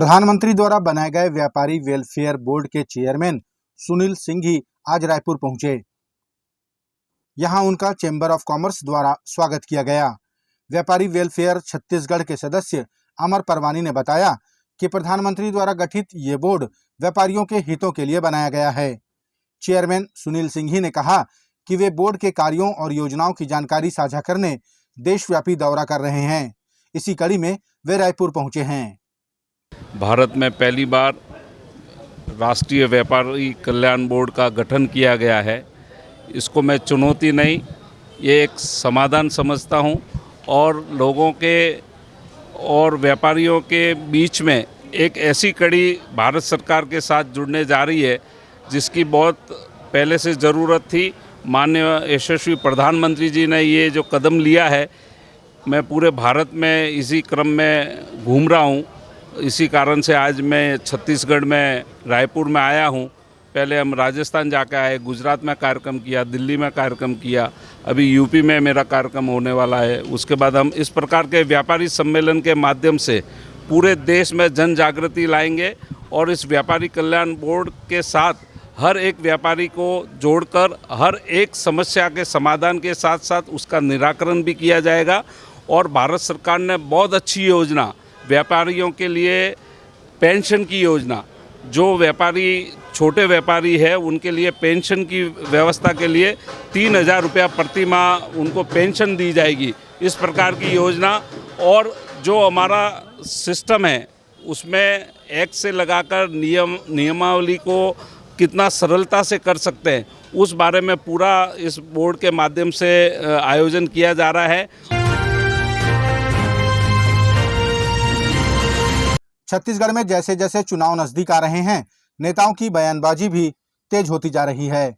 प्रधानमंत्री द्वारा बनाए गए व्यापारी वेलफेयर बोर्ड के चेयरमैन सुनील सिंह ही आज रायपुर पहुंचे। यहां उनका चैम्बर ऑफ कॉमर्स द्वारा स्वागत किया गया। व्यापारी वेलफेयर छत्तीसगढ़ के सदस्य अमर परवानी ने बताया कि प्रधानमंत्री द्वारा गठित ये बोर्ड व्यापारियों के हितों के लिए बनाया गया है। चेयरमैन सुनील सिंह ही ने कहा कि वे बोर्ड के कार्यों और योजनाओं की जानकारी साझा करने देशव्यापी दौरा कर रहे हैं। इसी कड़ी में वे रायपुर पहुंचे हैं। भारत में पहली बार राष्ट्रीय व्यापारी कल्याण बोर्ड का गठन किया गया है। इसको मैं चुनौती नहीं, ये एक समाधान समझता हूँ और लोगों के और व्यापारियों के बीच में एक ऐसी कड़ी भारत सरकार के साथ जुड़ने जा रही है जिसकी बहुत पहले से ज़रूरत थी। माननीय यशस्वी प्रधानमंत्री जी ने ये जो कदम लिया है, मैं पूरे भारत में इसी क्रम में घूम रहा हूँ। इसी कारण से आज मैं छत्तीसगढ़ में रायपुर में आया हूँ। पहले हम राजस्थान जाकर आए, गुजरात में कार्यक्रम किया, दिल्ली में कार्यक्रम किया, अभी यूपी में मेरा कार्यक्रम होने वाला है। उसके बाद हम इस प्रकार के व्यापारी सम्मेलन के माध्यम से पूरे देश में जन जागृति लाएंगे और इस व्यापारी कल्याण बोर्ड के साथ हर एक व्यापारी को जोड़कर हर एक समस्या के समाधान के साथ साथ उसका निराकरण भी किया जाएगा। और भारत सरकार ने बहुत अच्छी योजना व्यापारियों के लिए, पेंशन की योजना, जो व्यापारी छोटे व्यापारी है उनके लिए पेंशन की व्यवस्था के लिए 3,000 रुपया प्रति माह उनको पेंशन दी जाएगी। इस प्रकार की योजना और जो हमारा सिस्टम है उसमें एक्ट से लगाकर नियमावली को कितना सरलता से कर सकते हैं, उस बारे में पूरा इस बोर्ड के माध्यम से आयोजन किया जा रहा है। छत्तीसगढ़ में जैसे जैसे चुनाव नजदीक आ रहे हैं, नेताओं की बयानबाजी भी तेज होती जा रही है।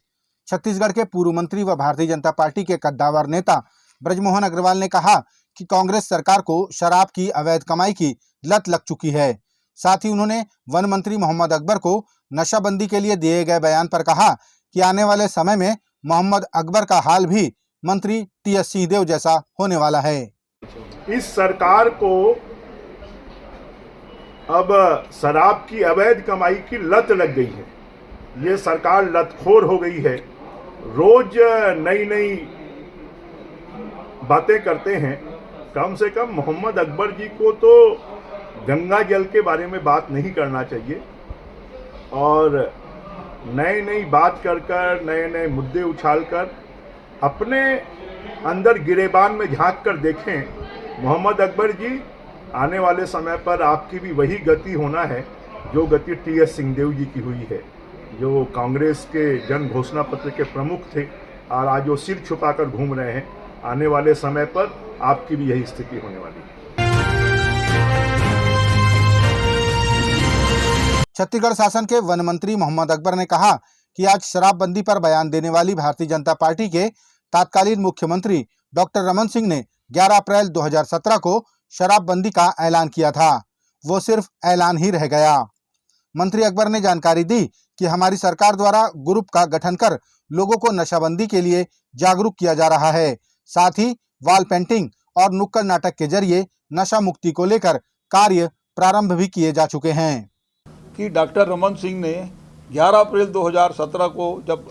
छत्तीसगढ़ के पूर्व मंत्री व भारतीय जनता पार्टी के कद्दावर नेता ब्रजमोहन अग्रवाल ने कहा कि कांग्रेस सरकार को शराब की अवैध कमाई की लत लग चुकी है। साथ ही उन्होंने वन मंत्री मोहम्मद अकबर को नशाबंदी के लिए दिए गए बयान पर कहा कि आने वाले समय में मोहम्मद अकबर का हाल भी मंत्री टी.एस. सिंहदेव जैसा होने वाला है। इस सरकार को अब शराब की अवैध कमाई की लत लग गई है। ये सरकार लतखोर हो गई है। रोज नई नई बातें करते हैं। कम से कम मोहम्मद अकबर जी को तो गंगा जल के बारे में बात नहीं करना चाहिए और नई नई बात कर नए नए मुद्दे उछालकर अपने अंदर गिरेबान में झांक कर देखें। मोहम्मद अकबर जी, आने वाले समय पर आपकी भी वही गति होना है जो गति टी.एस. सिंहदेव जी की हुई है, जो कांग्रेस के जन घोषणा पत्र के प्रमुख थे और आज वो सिर छुपाकर घूम रहे हैं। आने वाले समय पर आपकी भी यही स्थिति होने वाली है। छत्तीसगढ़ शासन के वन मंत्री मोहम्मद अकबर ने कहा कि आज शराबबंदी पर बयान देने वाली भारतीय जनता पार्टी के तत्कालीन मुख्यमंत्री डॉक्टर रमन सिंह ने 11 अप्रैल 2017 को शराबबंदी का ऐलान किया था। वो सिर्फ ऐलान ही रह गया। मंत्री अकबर ने जानकारी दी कि हमारी सरकार द्वारा ग्रुप का गठन कर लोगों को नशाबंदी के लिए जागरूक किया जा रहा है। साथ ही वॉल पेंटिंग और नुक्कड़ नाटक के जरिए नशा मुक्ति को लेकर कार्य प्रारंभ भी किए जा चुके हैं। कि डॉक्टर रमन सिंह ने 11 अप्रैल 2017 को जब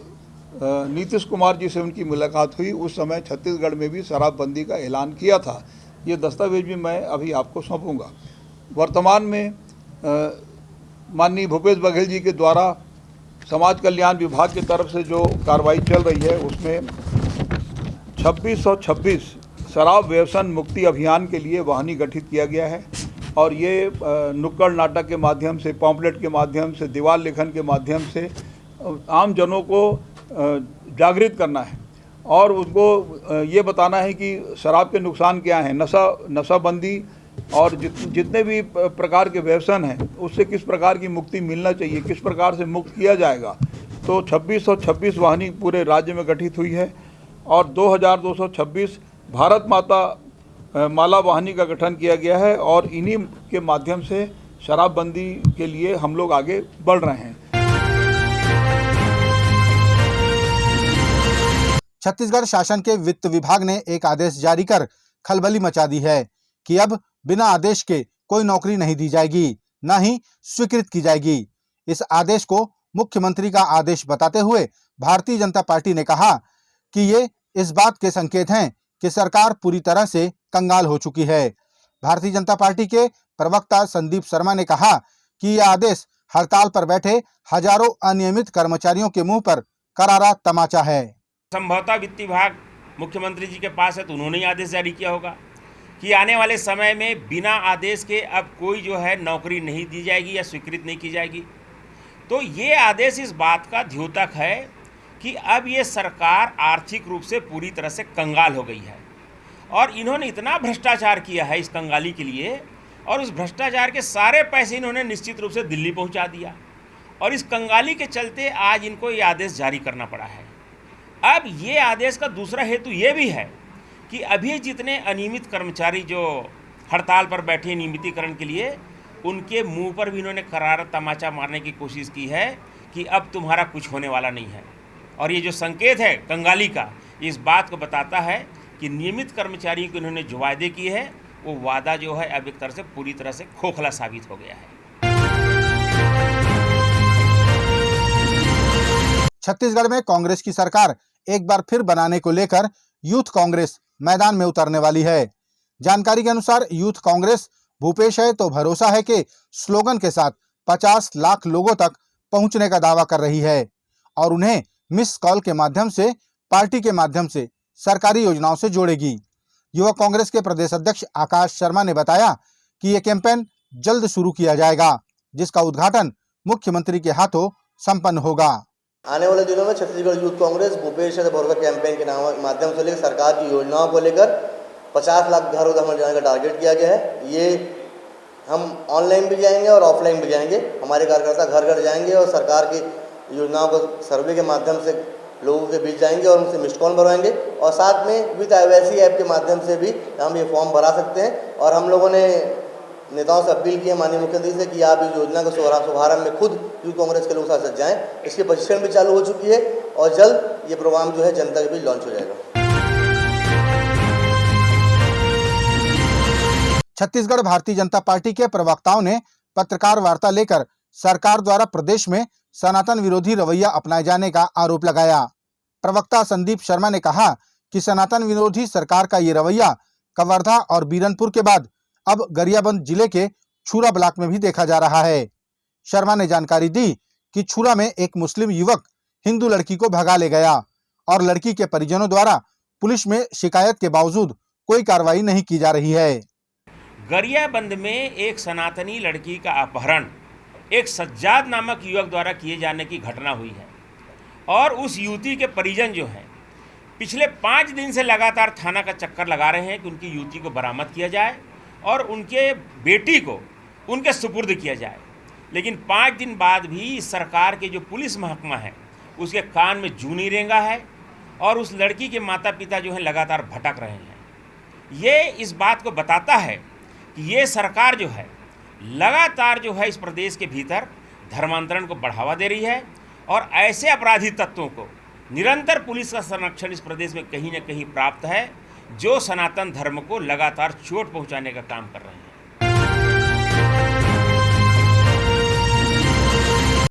नीतीश कुमार जी से उनकी मुलाकात हुई, उस समय छत्तीसगढ़ में भी शराबबंदी का ऐलान किया था। ये दस्तावेज भी मैं अभी आपको सौंपूंगा। वर्तमान में माननीय भूपेश बघेल जी के द्वारा समाज कल्याण विभाग की तरफ से जो कार्रवाई चल रही है उसमें 2626 शराब व्यसन मुक्ति अभियान के लिए वाहिनी गठित किया गया है और ये नुक्कड़ नाटक के माध्यम से, पॉम्पलेट के माध्यम से, दीवार लेखन के माध्यम से आम जनों को जागृत करना है और उनको ये बताना है कि शराब के नुकसान क्या हैं, नशाबंदी और जितने भी प्रकार के व्यसन हैं उससे किस प्रकार की मुक्ति मिलना चाहिए, किस प्रकार से मुक्त किया जाएगा। तो 2626 वाहिनी पूरे राज्य में गठित हुई है और 2226 भारत माता माला वाहिनी का गठन किया गया है और इन्हीं के माध्यम से शराबबंदी के लिए हम लोग आगे बढ़ रहे हैं। छत्तीसगढ़ शासन के वित्त विभाग ने एक आदेश जारी कर खलबली मचा दी है कि अब बिना आदेश के कोई नौकरी नहीं दी जाएगी। न ही स्वीकृत की जाएगी। इस आदेश को मुख्यमंत्री का आदेश बताते हुए भारतीय जनता पार्टी ने कहा कि ये इस बात के संकेत हैं कि सरकार पूरी तरह से कंगाल हो चुकी है। भारतीय जनता पार्टी के प्रवक्ता संदीप शर्मा ने कहा कि यह आदेश हड़ताल पर बैठे हजारों अनियमित कर्मचारियों के मुंह पर करारा तमाचा है। संभवतः वित्त विभाग मुख्यमंत्री जी के पास है तो उन्होंने ही आदेश जारी किया होगा कि आने वाले समय में बिना आदेश के अब कोई जो है नौकरी नहीं दी जाएगी या स्वीकृत नहीं की जाएगी। तो ये आदेश इस बात का द्योतक है कि अब ये सरकार आर्थिक रूप से पूरी तरह से कंगाल हो गई है और इन्होंने इतना भ्रष्टाचार किया है इस कंगाली के लिए, और उस भ्रष्टाचार के सारे पैसे इन्होंने निश्चित रूप से दिल्ली पहुंचा दिया और इस कंगाली के चलते आज इनको ये आदेश जारी करना पड़ा है। अब ये आदेश का दूसरा हेतु ये भी है कि अभी जितने अनियमित कर्मचारी जो हड़ताल पर बैठे नियमितीकरण के लिए, उनके मुंह पर भी इन्होंने करारा तमाचा मारने की कोशिश की है कि अब तुम्हारा कुछ होने वाला नहीं है। और ये जो संकेत है कंगाली का, इस बात को बताता है कि नियमित कर्मचारियों को इन्होंने जो वादे किए हैं वो वादा जो है अब एक तरह से पूरी तरह से खोखला साबित हो गया है। छत्तीसगढ़ में कांग्रेस की सरकार एक बार फिर बनाने को लेकर यूथ कांग्रेस मैदान में उतरने वाली है। जानकारी के अनुसार यूथ कांग्रेस भूपेश है तो भरोसा है के स्लोगन के साथ 50 लाख लोगों तक पहुंचने का दावा कर रही है और उन्हें मिस कॉल के माध्यम से पार्टी के माध्यम से सरकारी योजनाओं से जोड़ेगी। युवा कांग्रेस के प्रदेश अध्यक्ष आकाश शर्मा ने बताया कि यह कैंपेन जल्द शुरू किया जाएगा, जिसका उद्घाटन मुख्यमंत्री के हाथों संपन्न होगा। आने वाले दिनों में छत्तीसगढ़ यूथ कांग्रेस भूपेश है भरोसा कैंपेन के माध्यम से लेकर सरकार की योजनाओं को लेकर 50 लाख घरों तक जाने का टारगेट किया गया है। ये हम ऑनलाइन भी जाएंगे और ऑफलाइन भी जाएंगे। हमारे कार्यकर्ता घर घर जाएंगे और सरकार की योजनाओं को सर्वे के माध्यम से लोगों के बीच जाएंगे और उनसे मिस्ड कॉल भरवाएंगे और साथ में विद आईओएस ऐप के माध्यम से भी हम ये फॉर्म भरा सकते हैं। और हम लोगों ने नेताओं से अपील की है माननीय मुख्यमंत्री से कि आप इस योजना के शुभारंभ में खुद यूथ कांग्रेस के लोग साथ जाएं। इसकी प्रशिक्षण भी चालू हो चुकी है और जल्द ये प्रोग्राम जो है जनता के बीच लॉन्च हो जाएगा। छत्तीसगढ़ भारतीय जनता पार्टी के प्रवक्ताओं ने पत्रकार वार्ता लेकर सरकार द्वारा प्रदेश में सनातन विरोधी रवैया अपनाए जाने का आरोप लगाया। प्रवक्ता संदीप शर्मा ने कहा कि सनातन विरोधी सरकार का ये रवैया कवर्धा और बीरनपुर के बाद अब गरियाबंद जिले के छुरा ब्लॉक में भी देखा जा रहा है। शर्मा ने जानकारी दी कि छुरा में एक मुस्लिम युवक हिंदू लड़की को भगा ले गया और लड़की के परिजनों द्वारा पुलिस में शिकायत के बावजूद कोई कार्रवाई नहीं की जा रही है। गरियाबंद में एक सनातनी लड़की का अपहरण एक सज्जाद नामक युवक द्वारा किए जाने की घटना हुई है और उस युवती के परिजन जो हैं पिछले 5 दिन से लगातार थाना का चक्कर लगा रहे हैं कि उनकी युवती को बरामद किया जाए और उनके बेटी को उनके सुपुर्द किया जाए। लेकिन 5 दिन बाद भी सरकार के जो पुलिस महकमा है उसके कान में जू नहीं रेंगा है और उस लड़की के माता पिता जो हैं लगातार भटक रहे हैं। ये इस बात को बताता है कि ये सरकार जो है लगातार जो है इस प्रदेश के भीतर धर्मांतरण को बढ़ावा दे रही है और ऐसे अपराधी तत्वों को निरंतर पुलिस का संरक्षण इस प्रदेश में कहीं न कहीं प्राप्त है जो सनातन धर्म को लगातार चोट पहुंचाने का काम कर रहे हैं।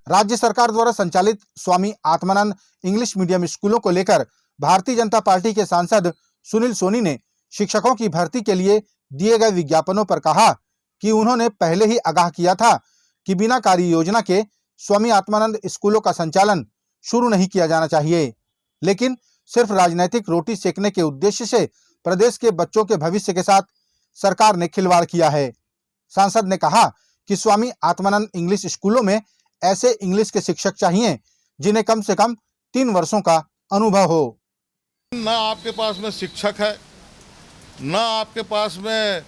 राज्य सरकार द्वारा संचालित स्वामी आत्मानंद इंग्लिश मीडियम स्कूलों को लेकर भारतीय जनता पार्टी के सांसद सुनील सोनी ने शिक्षकों की भर्ती के लिए दिए गए विज्ञापनों पर कहा कि उन्होंने पहले ही आगाह किया था कि बिना कार्य योजना के स्वामी आत्मानंद स्कूलों का संचालन शुरू नहीं किया जाना चाहिए, लेकिन सिर्फ राजनीतिक रोटी सेकने के उद्देश्य से प्रदेश के बच्चों के भविष्य के साथ सरकार ने खिलवाड़ किया है। सांसद ने कहा कि स्वामी आत्मानंद इंग्लिश स्कूलों में ऐसे इंग्लिश के शिक्षक चाहिए जिन्हें कम से कम 3 वर्षों का अनुभव हो। ना आपके पास में शिक्षक है, ना आपके पास में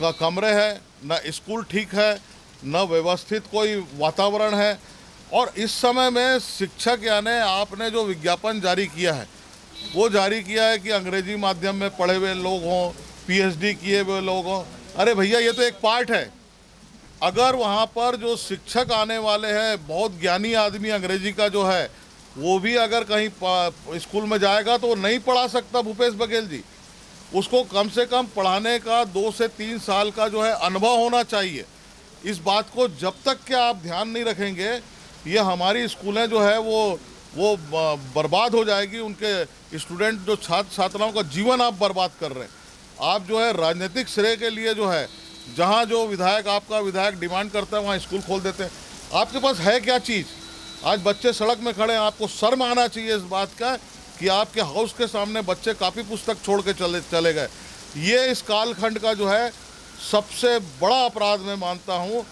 कमरे है, ना स्कूल ठीक है, ना व्यवस्थित कोई वातावरण है। और इस समय में शिक्षक यानी आपने जो विज्ञापन जारी किया है वो जारी किया है कि अंग्रेजी माध्यम में पढ़े हुए लोग हों, पीएचडी किए हुए लोग हों। अरे भैया ये तो एक पार्ट है। अगर वहाँ पर जो शिक्षक आने वाले हैं बहुत ज्ञानी आदमी अंग्रेजी का जो है वो भी अगर कहीं स्कूल में जाएगा तो वो नहीं पढ़ा सकता भूपेश बघेल जी। उसको कम से कम पढ़ाने का 2 से 3 साल का जो है अनुभव होना चाहिए। इस बात को जब तक कि आप ध्यान नहीं रखेंगे, ये हमारी स्कूलें जो है वो बर्बाद हो जाएगी। उनके स्टूडेंट जो छात्र छात्राओं का जीवन आप बर्बाद कर रहे हैं। आप जो है राजनीतिक श्रेय के लिए जो है, जहाँ जो विधायक आपका विधायक डिमांड करता है वहाँ स्कूल खोल देते हैं। आपके पास है क्या चीज़? आज बच्चे सड़क में खड़े हैं, आपको शर्म आना चाहिए इस बात का कि आपके हाउस के सामने बच्चे कापी पुस्तक छोड़ के चले गए। ये इस कालखंड का जो है सबसे बड़ा अपराध मैं मानता हूँ